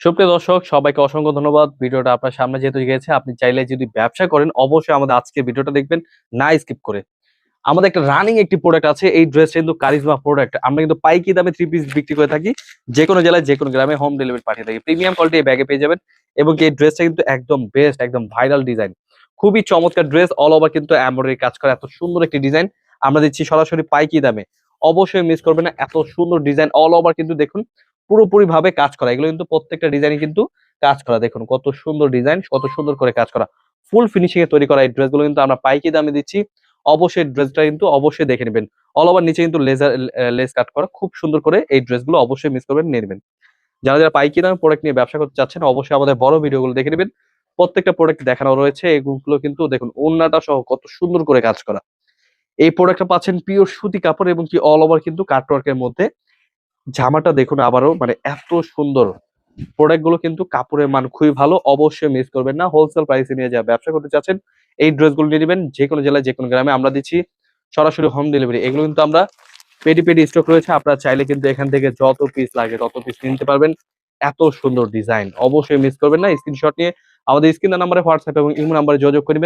সুপ্রিয় দর্শক সবাইকে অসংখ্য ধন্যবাদ। ভিডিওটা আপনার সামনে যেহেতু গেছে, আপনি চাইলে যদি ব্যবসা করেন অবশ্যই আমাদের আজকের ভিডিওটা দেখবেন না স্কিপ করে। আমাদের একটা রানিং একটি প্রোডাক্ট আছে, এই ড্রেসটা কিন্তু কারিজমা প্রোডাক্ট। আমরা কিন্তু পাইকি দামে 3 পিস বিক্রি করে থাকি, যে কোনো জেলায় যে কোনো গ্রামে হোম ডেলিভারি পাঠিয়ে থাকি। প্রিমিয়াম কোয়ালিটি এই ব্যাগে পেয়ে যাবেন এবং এই ড্রেসটা কিন্তু একদম বেস্ট, একদম ভাইরাল ডিজাইন, খুবই চমৎকার ড্রেস। অল ওভার কিন্তু এমব্রয়ডারি কাজ করা, এত সুন্দর একটি ডিজাইন আমরা দিচ্ছি সরাসরি পাইকি দামে। অবশ্যই মিস করবেন না, এত সুন্দর ডিজাইন অল ওভার কিন্তু দেখুন পুরোপুরি ভাবে কাজ করা। এগুলো কিন্তু প্রত্যেকটা ডিজাইনই কিন্তু কাজ করা, দেখুন কত সুন্দর ডিজাইন, কত সুন্দর করে কাজ করা, ফুল ফিনিশিং এ তৈরি করা এই ড্রেসগুলো কিন্তু আমরা পাইকি দামে দিচ্ছি। অবশ্যই ড্রেসটা কিন্তু অবশ্যই দেখে নেবেন। অল ওভার নিচে কিন্তু লেস কাট করা, খুব সুন্দর করে এই ড্রেসগুলো অবশ্যই মিস করবেন, নিয়ে নেবেন। যারা যারা পাইকি দামে প্রোডাক্ট নিয়ে ব্যবসা করতে চাচ্ছেন অবশ্যই আমাদের বড় ভিডিওগুলো দেখে নেবেন। প্রত্যেকটা প্রোডাক্ট দেখানো রয়েছে, এগুলো কিন্তু দেখুন ওন্নাটা সহ কত সুন্দর করে কাজ করা। এই প্রোডাক্টটা পাচ্ছেন পিওর সুতি কাপড় এবং কি অল ওভার কিন্তু কাটওয়ার্কের মধ্যে। জামাটা দেখুন আবারও মানে এত সুন্দর। প্রোডাক্ট গুলো কিন্তু কাপড়ের মান খুবই ভালো, অবশ্যই মিস করবেন না। হোলসেল প্রাইসে নিয়ে যা ব্যবসা করতে চাচ্ছেন এই ড্রেসগুলো নিয়ে নেবেন, যে কোনো জেলায় যে কোনো গ্রামে আমরা দিচ্ছি সরাসরি হোম ডেলিভারি। এগুলো কিন্তু আমরা পেডি পেডি স্টক রয়েছে, আপনারা চাইলে কিন্তু এখান থেকে যত পিস লাগে তত পিস নিতে পারবেন। এত সুন্দর ডিজাইন, অবশ্যই মিস করবেন না। স্ক্রিনশট নিয়ে আমাদের স্ক্রিন নাম্বারে হোয়াটসঅ্যাপ এবং ইমো নাম্বারে যোগাযোগ করবেন।